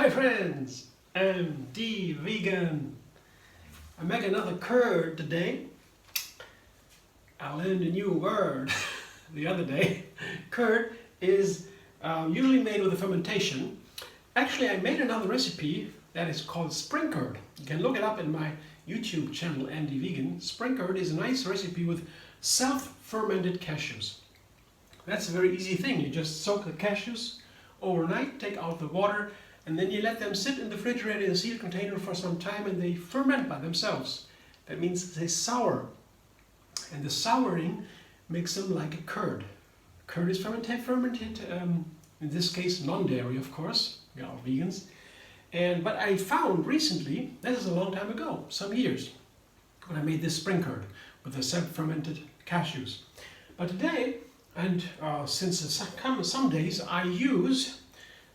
Hi friends, I'm the vegan. I make another curd today. I learned a new word the other day. Curd is usually made with a fermentation. Actually, I made another recipe that is called spring curd. You can look it up in my YouTube channel, Andy Vegan. Spring curd is a nice recipe with self-fermented cashews. That's a very easy thing. You just soak the cashews overnight, take out the water, and then you let them sit in the refrigerator in a sealed container for some time and they ferment by themselves. That means they sour. And the souring makes them like a curd. Curd is fermented, in this case non-dairy of course, we are vegans. But I found recently, this is a long time ago, some years, when I made this spring curd with the self-fermented cashews. But today, and since some days, I use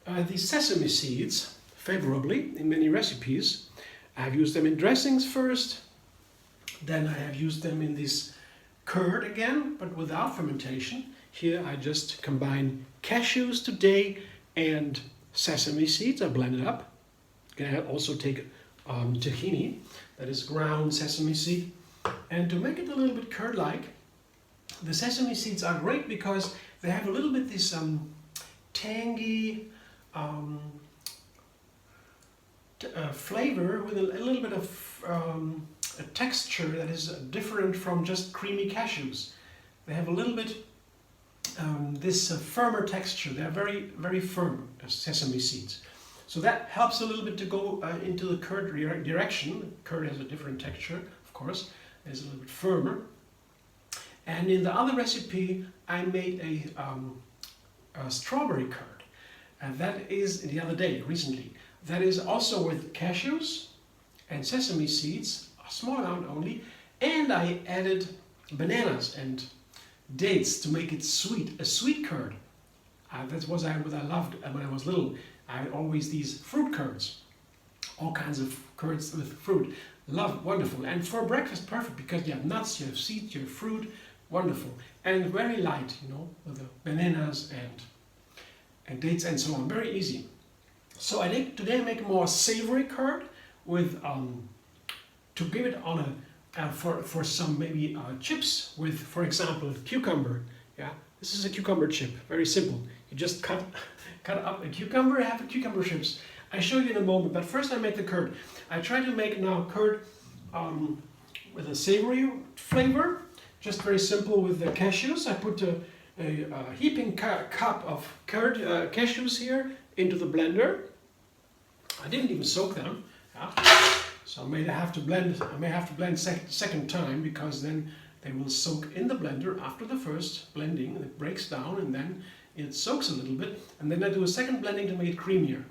the sesame seeds favorably in many recipes. I have used them in dressings first, then I have used them in this curd again, but without fermentation. Here I just combine cashews today and sesame seeds. I blend it up. I also take tahini, that is ground sesame seed. And to make it a little bit curd-like, the sesame seeds are great because they have a little bit this tangy flavor with a little bit of a texture that is different from just creamy cashews. They have a little bit this firmer texture. They are very, very firm sesame seeds. So that helps a little bit to go into the curd direction. Curd has a different texture, of course. It's a little bit firmer. And in the other recipe, I made a strawberry curd. And that is the other day, recently. That is also with cashews and sesame seeds, a small amount only. And I added bananas and dates to make it sweet, a sweet curd. That's what I loved when I was little. I had always these fruit curds, all kinds of curds with fruit. Love, wonderful. And for breakfast, perfect, because you have nuts, you have seeds, you have fruit, wonderful. And very light, you know, with the bananas and dates and so on, very easy. So I think today I make a more savory curd with, to give it on for some maybe chips with, for example, cucumber. Yeah, this is a cucumber chip, very simple. You just cut up a cucumber, have a cucumber chips. I show you in a moment, but first I make the curd. I try to make now curd with a savory flavor, just very simple with the cashews. I put a heaping cup of curd cashews here into the blender. I didn't even soak them, yeah. So I may have to blend second time, because then they will soak in the blender after the first blending. It breaks down and then it soaks a little bit, and then I do a second blending to make it creamier.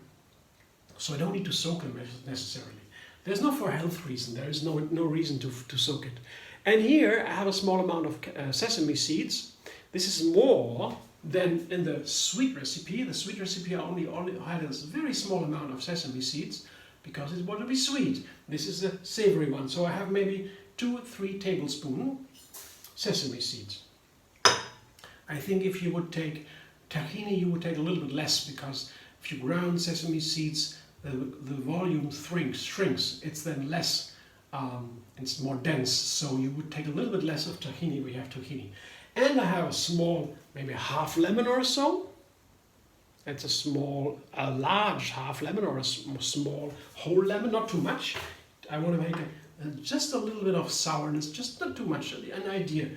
So I don't need to soak them necessarily. There's no for health reason. There is no reason to soak it. And here I have a small amount of sesame seeds. This is more than in the sweet recipe. The sweet recipe I only had a very small amount of sesame seeds because it wanted to be sweet. This is the savory one. So I have maybe 2 or 3 tablespoons sesame seeds. I think if you would take tahini, you would take a little bit less, because if you ground sesame seeds, the volume shrinks. It's then less, it's more dense. So you would take a little bit less of tahini. We have tahini. And I have a small, maybe a half lemon or so. It's a large half lemon or a small whole lemon, not too much. I want to make just a little bit of sourness, just not too much, an idea.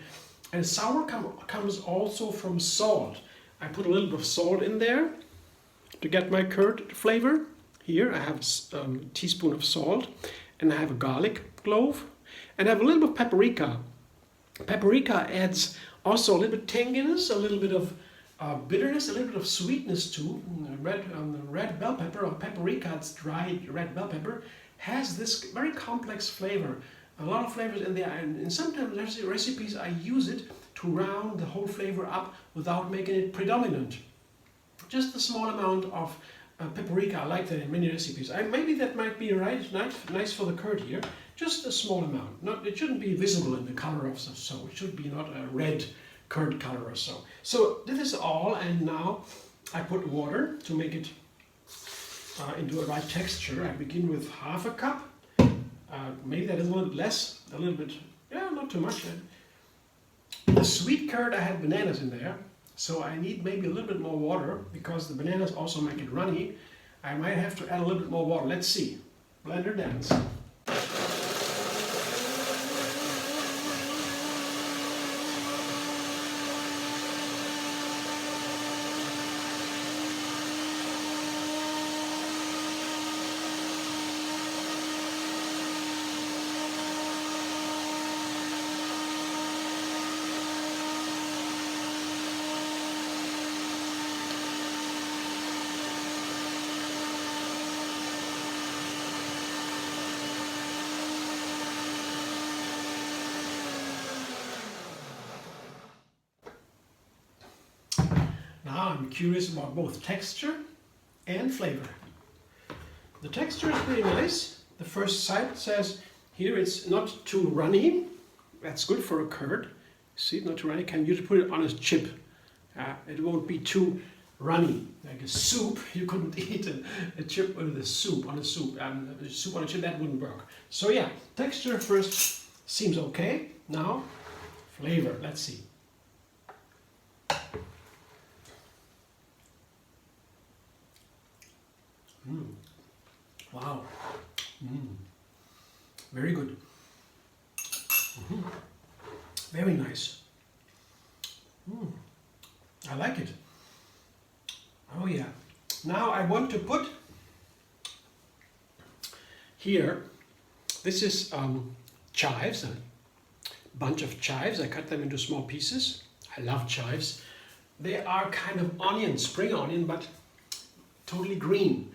And sour comes also from salt. I put a little bit of salt in there to get my curd flavor. Here I have a teaspoon of salt, and I have a garlic clove, and I have a little bit of paprika. Paprika adds also a little bit tanginess, a little bit of bitterness, a little bit of sweetness too. Red bell pepper, or paprika, it's dried red bell pepper, has this very complex flavor. A lot of flavors in there, and sometimes recipes I use it to round the whole flavor up without making it predominant. Just a small amount of paprika, I like that in many recipes. Maybe that might be nice for the curd here. Just a small amount. It shouldn't be visible in the color of so. It should be not a red curd color or so. So this is all, and now I put water to make it into a right texture, I begin with half a cup. Maybe that is a little bit less, a little bit, yeah, not too much. The sweet curd, I had bananas in there, so I need maybe a little bit more water because the bananas also make it runny. I might have to add a little bit more water. Let's see. Blender dance. Now I'm curious about both texture and flavor. The texture is pretty nice. The first side says here it's not too runny. That's good for a curd. See, not too runny. Can you put it on a chip? It won't be too runny. Like a soup, you couldn't eat a chip with a soup on a soup. A soup on a chip, that wouldn't work. So yeah, texture first seems okay. Now, flavor. Let's see. Wow. Very good. Very nice. I like it. Oh yeah. Now I want to put here, this is chives, a bunch of chives. I cut them into small pieces. I love chives. They are kind of onion, spring onion, but totally green.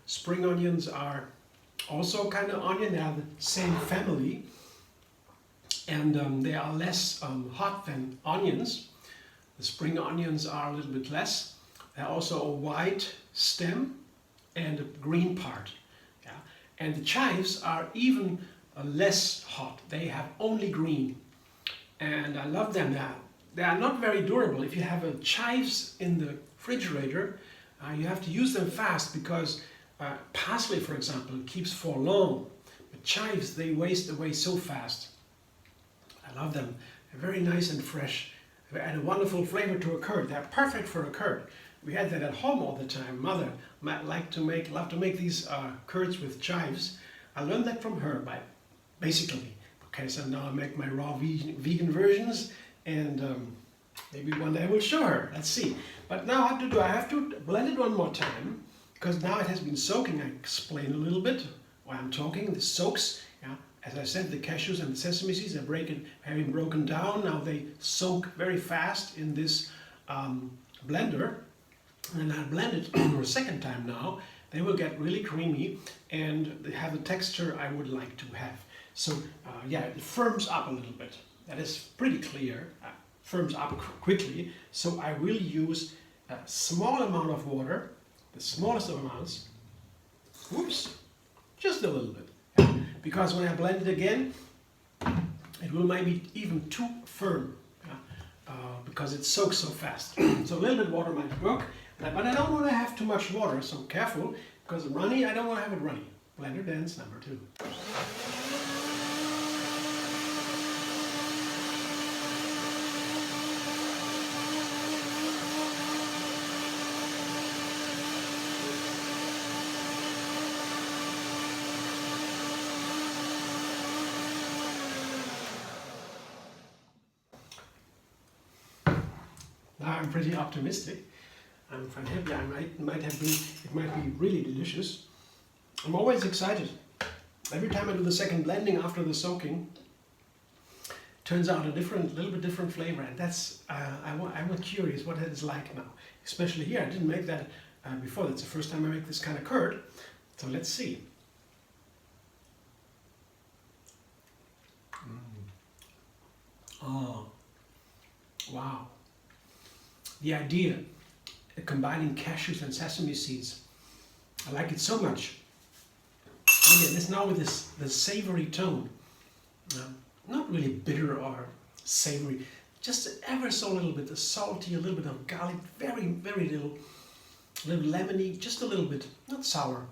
Spring onions are also kind of onion. They are the same family, and they are less hot than onions. The spring onions are a little bit less. They're also a white stem and a green part. Yeah? And the chives are even less hot. They have only green, and I love them. They are not very durable. If you have a chives in the refrigerator, you have to use them fast because parsley, for example, keeps for long, but chives, they waste away so fast. I love them. They're very nice and fresh. They add a wonderful flavor to a curd. They're perfect for a curd. We had that at home all the time. Mother loved to make these curds with chives. I learned that from her, basically. Okay, so now I make my raw vegan versions, and maybe one day I will show her. Let's see. But now what to do? I have to blend it one more time, because now it has been soaking. I explain a little bit while I'm talking. This soaks. Yeah. As I said, the cashews and the sesame seeds are having broken down. Now they soak very fast in this blender. And I blend it for a second time now. They will get really creamy and they have the texture I would like to have. So yeah, it firms up a little bit. That is pretty clear. Firms up quickly. So I will use a small amount of water. The smallest of amounts, whoops, just a little bit, because when I blend it again, it will maybe even too firm, because it soaks so fast. So a little bit water might work, but I don't want to have too much water, so careful, because runny, I don't want to have it runny. Blender dance number 2. I'm pretty optimistic. I'm quite happy. It might be really delicious. I'm always excited. Every time I do the second blending after the soaking, turns out a little bit different flavor, and that's I'm curious what it is like now. Especially here, I didn't make that before. That's the first time I make this kind of curd. So let's see. Oh, wow. The idea of combining cashews and sesame seeds, I like it so much. Again, this now with this savory tone, not really bitter or savory, just ever so little bit of salty, a little bit of garlic, very, very little. a little lemony, just a little bit, not sour.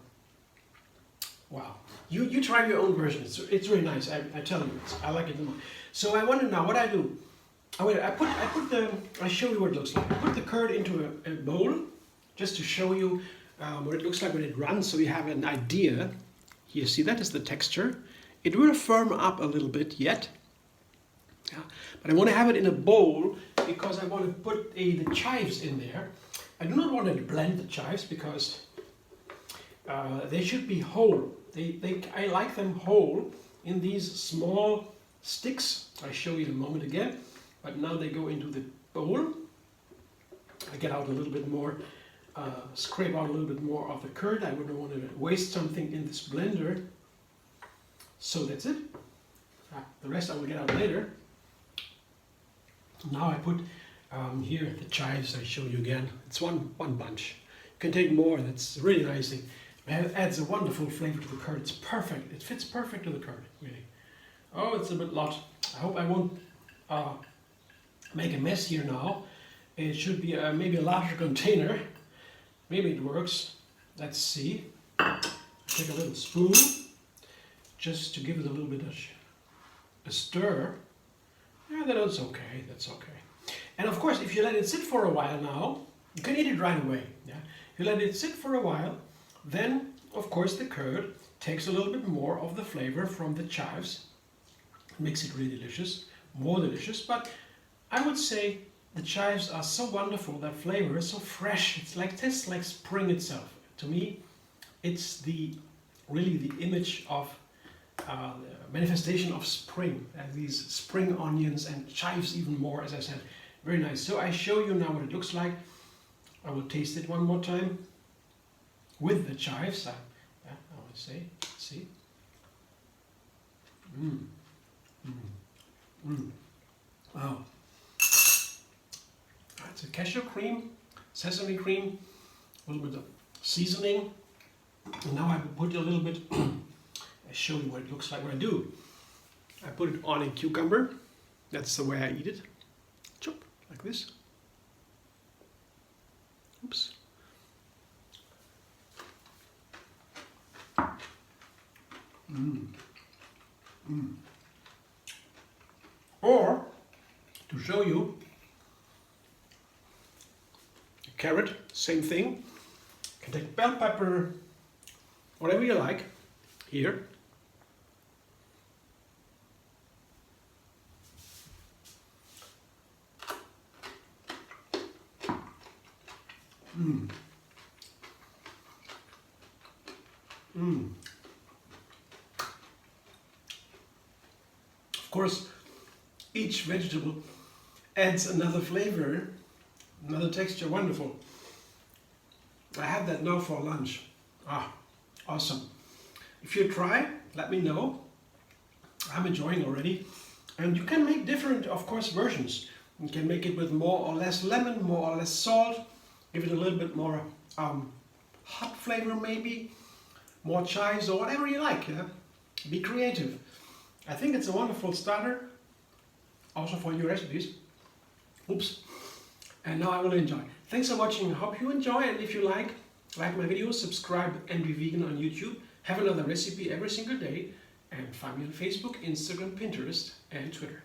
Wow. You try your own version. It's really nice. I tell you, I like it the most. So I wonder now what I do. Oh wait, I show you what it looks like. I put the curd into a bowl just to show you what it looks like when it runs, so you have an idea. Here, see, that is the texture. It will firm up a little bit yet. Yeah. But I want to have it in a bowl because I want to put the chives in there. I do not want to blend the chives because they should be whole. I like them whole in these small sticks. I'll show you in a moment again. But now they go into the bowl. I get out a little bit more, scrape out a little bit more of the curd. I wouldn't want to waste something in this blender. So that's it. The rest I will get out later. Now I put here the chives I show you again. It's one bunch. You can take more, that's really nice. It adds a wonderful flavor to the curd. It's perfect. It fits perfect to the curd, really. Oh, it's a bit lot. I hope I won't make a mess here now. It should be maybe a larger container. Maybe it works. Let's see. Take a little spoon just to give it a little bit of a stir. Yeah, that's okay. That's okay. And of course, if you let it sit for a while now, you can eat it right away. Yeah. If you let it sit for a while, then of course the curd takes a little bit more of the flavor from the chives. It makes it really delicious, more delicious. But I would say the chives are so wonderful. That flavor is so fresh. It's like tastes like spring itself. To me, it's really the image of the manifestation of spring. These spring onions and chives even more, as I said. Very nice. So I show you now what it looks like. I will taste it one more time with the chives. I would say, see. Wow. It's a cashew cream, sesame cream, a little bit of seasoning. And now I put a little bit, I show you what it looks like when I do. I put it on a cucumber. That's the way I eat it. Chop, like this. Oops. Or, to show you, carrot, same thing. You can take bell pepper, whatever you like, here. Of course, each vegetable adds another flavor, another texture. Wonderful. I had that now for lunch. Awesome. If you try, let me know. I'm enjoying already. And you can make different, of course, versions. You can make it with more or less lemon, more or less salt. Give it a little bit more hot flavor maybe. More chives or whatever you like. Yeah? Be creative. I think it's a wonderful starter. Also for new recipes. Oops. And now I will enjoy. Thanks for watching. I hope you enjoy, and if you like my videos, subscribe and be vegan on YouTube. Have another recipe every single day, and find me on Facebook, Instagram, Pinterest and Twitter.